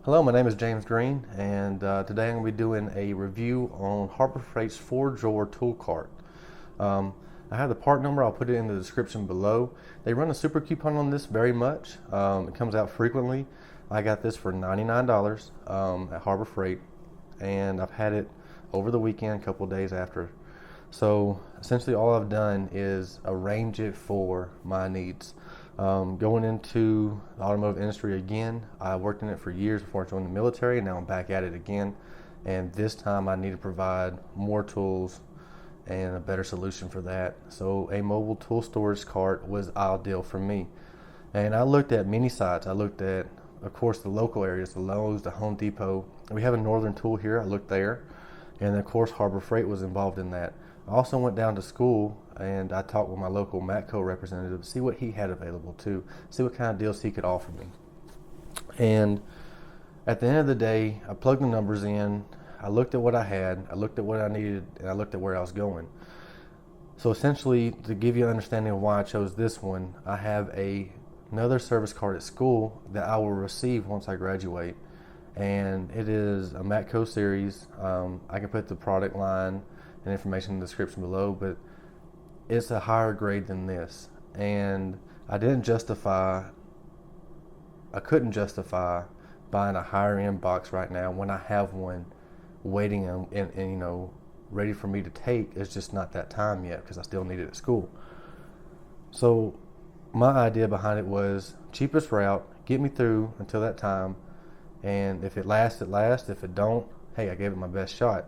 Hello, my name is James Green, and today I'm going to be doing a review on Harbor Freight's 4-drawer tool cart. I have the part number. I'll put it in the description below. They run a super coupon on this very much. It comes out frequently. I got this for $99 at Harbor Freight, and I've had it over the weekend, a couple of days after. So essentially all I've done is arrange it for my needs. Going into the automotive industry again, I worked in it for years before I joined the military, and now I'm back at it again. And this time I need to provide more tools and a better solution for that. So a mobile tool storage cart was ideal for me. And I looked at many sites. I looked at, of course, the local areas, the Lowe's, the Home Depot. We have a Northern Tool here. I looked there. And of course, Harbor Freight was involved in that. I also went down to school and I talked with my local Matco representative to see what he had available too, see what kind of deals he could offer me. And at the end of the day, I plugged the numbers in, I looked at what I had, I looked at what I needed, and I looked at where I was going. So essentially, to give you an understanding of why I chose this one, I have another service cart at school that I will receive once I graduate. And it is a Matco series. I can put the product line and information in the description below, but it's a higher grade than this. And I couldn't justify buying a higher end box right now when I have one waiting and ready for me to take. It's just not that time yet because I still need it at school. So my idea behind it was cheapest route, get me through until that time, and if it lasts, it lasts. If it don't, hey, I gave it my best shot.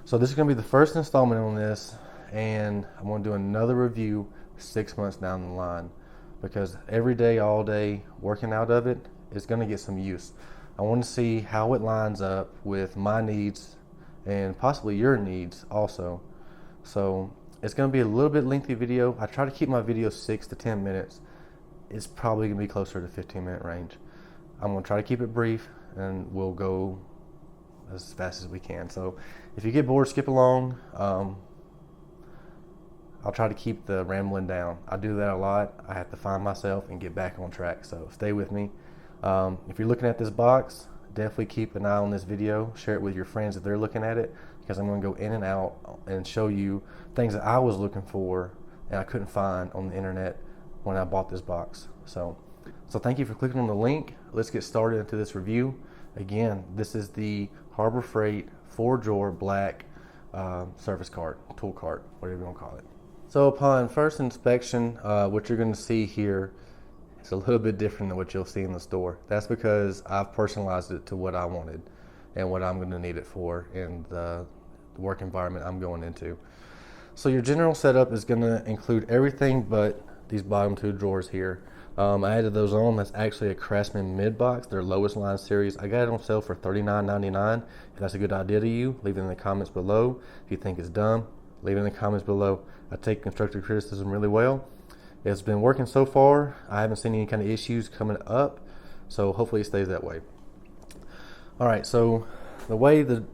So this is going to be the first installment on this, and I'm going to do another review 6 months down the line, because every day, all day, working out of it is going to get some use. I want to see how it lines up with my needs and possibly your needs also. So it's going to be a little bit lengthy video. I try to keep my videos 6 to 10 minutes. It's probably going to be closer to 15-minute range. I'm going to try to keep it brief, and we'll go as fast as we can. So if you get bored, skip along. I'll try to keep the rambling down. I do that a lot. I have to find myself and get back on track, so stay with me. If you're looking at this box, definitely keep an eye on this video. Share it with your friends if they're looking at it, because I'm going to go in and out and show you things that I was looking for and I couldn't find on the internet when I bought this box. So thank you for clicking on the link. Let's get started into this review. Again, this is the Harbor Freight 4-drawer black service cart, tool cart, whatever you want to call it. So upon first inspection, what you're going to see here is a little bit different than what you'll see in the store. That's because I've personalized it to what I wanted and what I'm going to need it for in the work environment I'm going into. So your general setup is going to include everything but these bottom two drawers here. I added those on. That's actually a Craftsman mid box, their lowest line series. I got it on sale for $39.99. If that's a good idea to you, leave it in the comments below. If you think it's dumb, leave it in the comments below. I take constructive criticism really well. It's been working so far. I haven't seen any kind of issues coming up, so hopefully it stays that way. All right, so the way the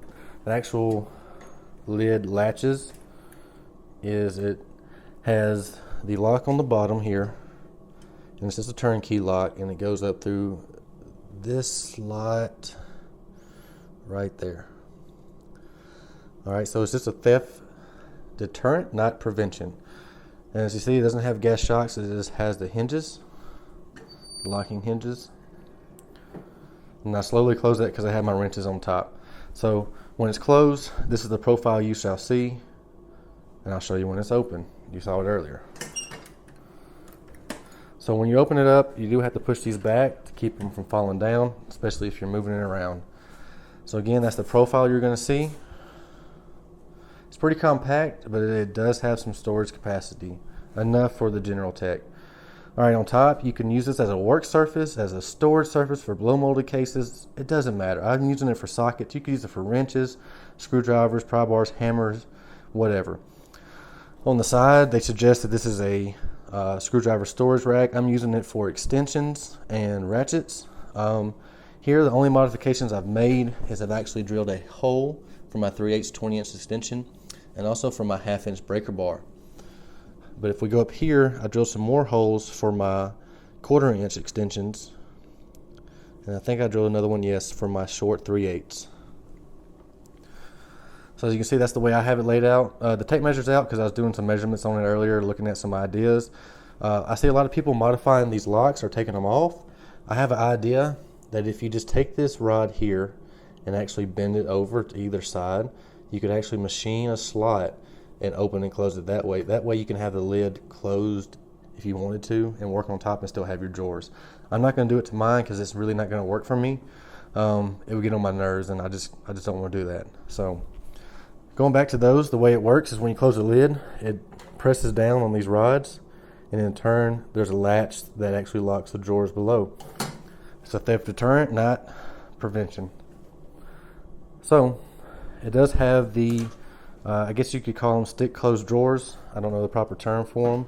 actual lid latches is it has the lock on the bottom here, and it's just a turnkey lock, and it goes up through this slot right there. All right, so it's just a theft deterrent, not prevention. And as you see, it doesn't have gas shocks. It just has the hinges, the locking hinges. And I slowly close that because I have my wrenches on top. So when it's closed, this is the profile you shall see, and I'll show you when it's open. You saw it earlier. So when you open it up, you do have to push these back to keep them from falling down, especially if you're moving it around. So again, that's the profile you're going to see. It's pretty compact, but it does have some storage capacity, enough for the general tech. All right, on top, you can use this as a work surface, as a storage surface for blow molded cases. It doesn't matter. I'm using it for sockets. You can use it for wrenches, screwdrivers, pry bars, hammers, whatever. On the side, they suggest that this is a screwdriver storage rack. I'm using it for extensions and ratchets. Here, the only modifications I've made is I've actually drilled a hole for my 3/8 20-inch extension, and also for my 1/2-inch breaker bar. But if we go up here, I drilled some more holes for my 1/4-inch extensions, And I think I drilled another one, yes, for my short 3/8. So as you can see, that's the way I have it laid out. The tape measure's out because I was doing some measurements on it earlier, looking at some ideas. I see a lot of people modifying these locks or taking them off. I have an idea that if you just take this rod here and actually bend it over to either side, you could actually machine a slot and open and close it that way. That way you can have the lid closed if you wanted to and work on top and still have your drawers. I'm not going to do it to mine because it's really not going to work for me. It would get on my nerves, and I just don't want to do that. So going back to those, the way it works is when you close the lid, it presses down on these rods, and in turn there's a latch that actually locks the drawers below. It's a theft deterrent, not prevention. So it does have the I guess you could call them stick closed drawers. I don't know the proper term for them.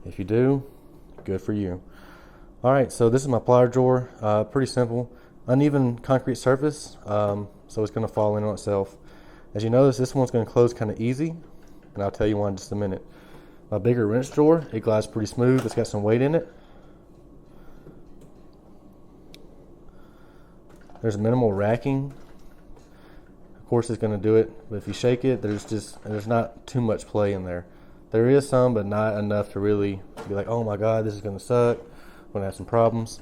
If you do, good for you. All right, so this is my plier drawer. Pretty simple, uneven concrete surface, so it's going to fall in on itself. As you notice, this one's going to close kind of easy, and I'll tell you why in just a minute. My bigger wrench drawer, it glides pretty smooth. It's got some weight in it. There's minimal racking. Of course, it's going to do it, but if you shake it, there's not too much play in there. There is some, but not enough to really be like, oh my God, this is going to suck. We're going to have some problems.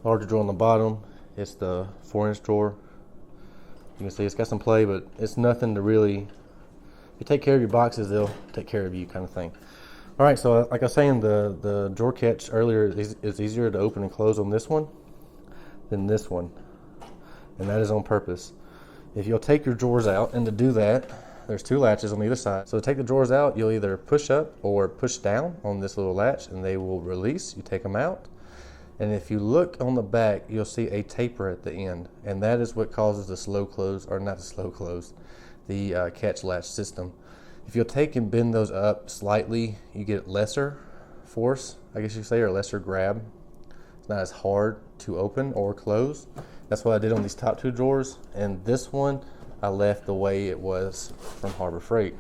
Larger drawer on the bottom. It's the 4-inch drawer. You can see it's got some play, but it's nothing to really, if you take care of your boxes, they'll take care of you, kind of thing. All right, so like I was saying, the drawer catch earlier is easier to open and close on this one than this one, and that is on purpose. If you'll take your drawers out, and to do that, there's 2 latches on either side. So to take the drawers out, you'll either push up or push down on this little latch, and they will release. You take them out, and if you look on the back, you'll see a taper at the end, and that is what causes the slow close, or not the slow close, the catch latch system. If you'll take and bend those up slightly, you get lesser force, I guess you could say, or lesser grab. It's not as hard to open or close. That's what I did on these top 2 drawers, and this one I left the way it was from Harbor Freight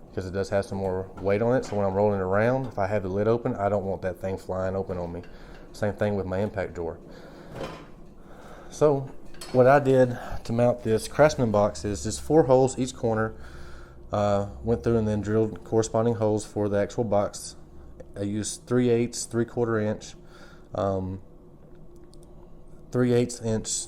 because it does have some more weight on it. So when I'm rolling around, if I have the lid open, I don't want that thing flying open on me. Same thing with my impact drawer. So what I did to mount this Craftsman box is just 4 holes each corner. Went through and then drilled corresponding holes for the actual box. I used 3/8, 3/4 inch, 3/8 inch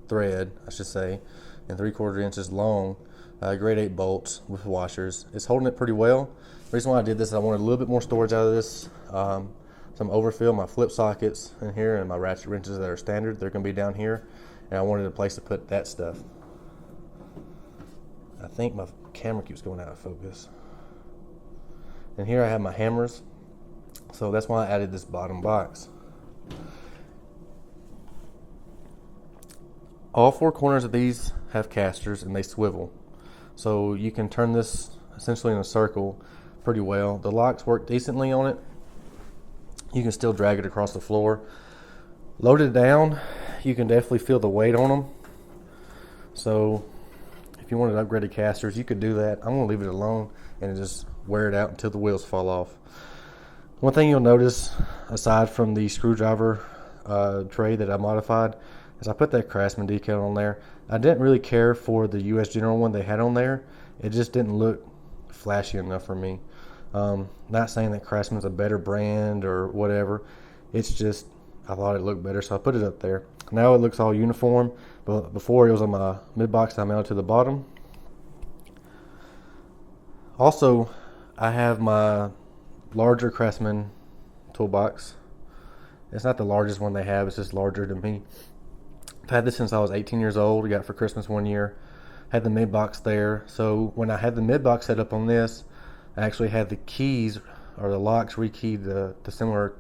thread, I should say, and 3/4 inches long, grade 8 bolts with washers. It's holding it pretty well. The reason why I did this is I wanted a little bit more storage out of this. Some overfill, my flip sockets in here, and my ratchet wrenches that are standard, they're going to be down here, and I wanted a place to put that stuff. I think my camera keeps going out of focus. And here I have my hammers, so that's why I added this bottom box. All 4 corners of these have casters and they swivel, so you can turn this essentially in a circle pretty well. The locks work decently on it. You can still drag it across the floor. Loaded down, you can definitely feel the weight on them. So if you wanted upgraded casters, you could do that. I'm going to leave it alone and just wear it out until the wheels fall off. One thing you'll notice, aside from the screwdriver tray that I modified, is I put that Craftsman decal on there. I didn't really care for the US General one they had on there. It just didn't look flashy enough for me. Not saying that Craftsman's a better brand or whatever. It's just I thought it looked better, so I put it up there. Now it looks all uniform, but before it was on my mid box that I mounted to the bottom. Also, I have my larger Craftsman toolbox. It's not the largest one they have, it's just larger than me. I've had this since I was 18 years old. I got it for Christmas one year. Had the mid box there. So when I had the mid box set up on this, I actually had the keys or the locks rekeyed to similar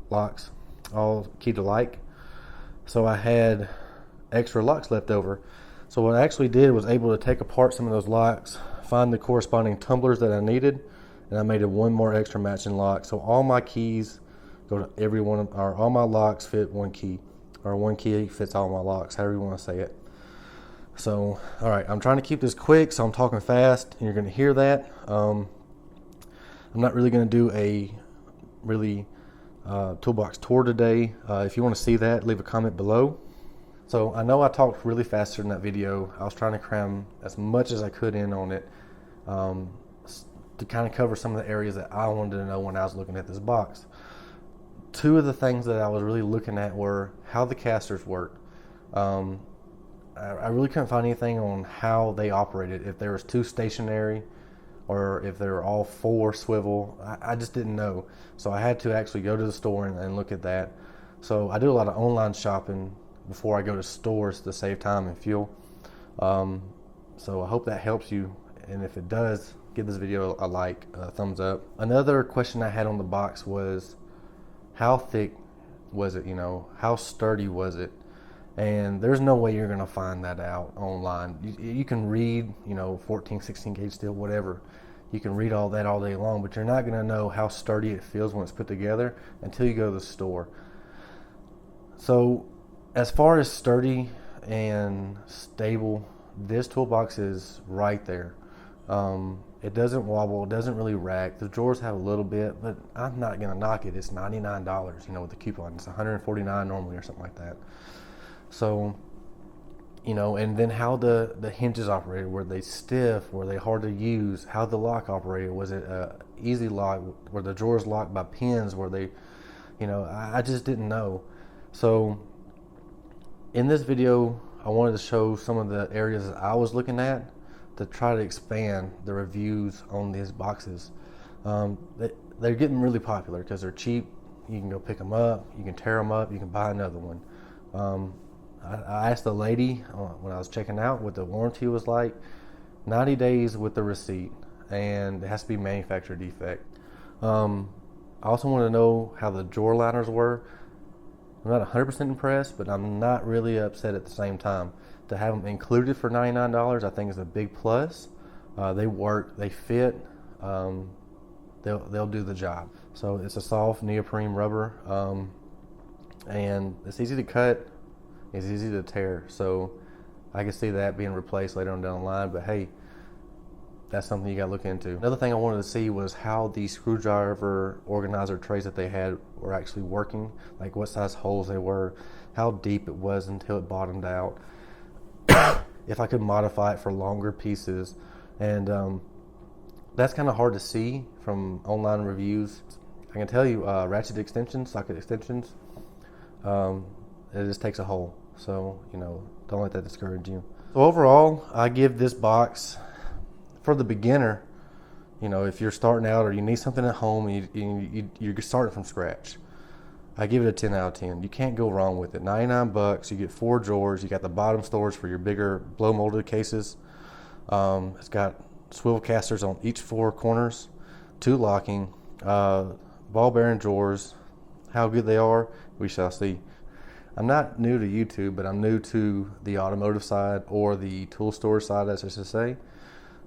locks, all keyed alike. So I had extra locks left over. So what I actually did was able to take apart some of those locks, find the corresponding tumblers that I needed, and I made it one more extra matching lock. So all my keys go to every one of, or all my locks fit one key, or one key fits all my locks, however you want to say it. So, all right, I'm trying to keep this quick, so I'm talking fast, and you're going to hear that. I'm not really going to do a really toolbox tour today. If you want to see that, leave a comment below. So I know I talked really fast in that video. I was trying to cram as much as I could in on it to kind of cover some of the areas that I wanted to know when I was looking at this box. Two of the things that I was really looking at were how the casters worked. I really couldn't find anything on how they operated, if there was 2 stationary or if they were all 4 swivel. I just didn't know. So I had to actually go to the store and look at that. So I do a lot of online shopping before I go to stores to save time and fuel. So I hope that helps you, and if it does, give this video a like, a thumbs up. Another question I had on the box was, how thick was it? How sturdy was it? And there's no way you're going to find that out online. You can read, 14, 16 gauge steel, whatever. You can read all that all day long, but you're not going to know how sturdy it feels when it's put together until you go to the store. So as far as sturdy and stable, this toolbox is right there. It doesn't wobble, it doesn't really rack. The drawers have a little bit, but I'm not going to knock it. It's $99, with the coupon. It's $149 normally or something like that. So, and then how the hinges operated. Were they stiff? Were they hard to use? How the lock operated. Was it a easy lock? Were the drawers locked by pins? Were they, I just didn't know. So in this video, I wanted to show some of the areas that I was looking at to try to expand the reviews on these boxes. They're getting really popular because they're cheap. You can go pick them up. You can tear them up. You can buy another one. I asked the lady when I was checking out what the warranty was like. 90 days with the receipt, and it has to be manufacturer defect. I also want to know how the drawer liners were. I'm not 100% impressed, but I'm not really upset at the same time. To have them included for $99, I think is a big plus. They work, they fit, they'll do the job. So it's a soft neoprene rubber, and it's easy to cut. It's easy to tear, so I can see that being replaced later on down the line, but hey, that's something you got to look into. Another thing I wanted to see was how the screwdriver organizer trays that they had were actually working, like what size holes they were, how deep it was until it bottomed out, if I could modify it for longer pieces, and that's kind of hard to see from online reviews. I can tell you, ratchet extensions, socket extensions, it just takes a hole. So, don't let that discourage you. So overall, I give this box, for the beginner, if you're starting out or you need something at home and you're starting from scratch, I give it a 10 out of 10. You can't go wrong with it. $99, you get 4 drawers, you got the bottom storage for your bigger blow molded cases. It's got swivel casters on each 4 corners, 2 locking, ball bearing drawers. How good they are, we shall see. I'm not new to YouTube, but I'm new to the automotive side, or the tool storage side, as I should say.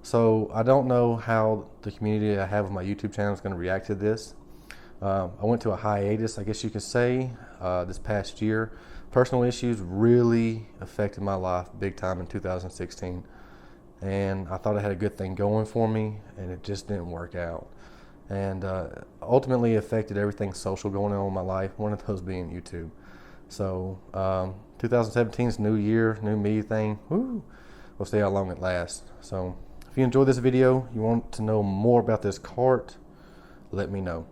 So I don't know how the community I have on my YouTube channel is going to react to this. I went to a hiatus, I guess you could say, this past year. Personal issues really affected my life big time in 2016. And I thought I had a good thing going for me, and it just didn't work out. And ultimately affected everything social going on in my life, one of those being YouTube. So 2017's new year, new me thing. Woo! We'll see how long it lasts. So if you enjoyed this video, you want to know more about this cart, let me know.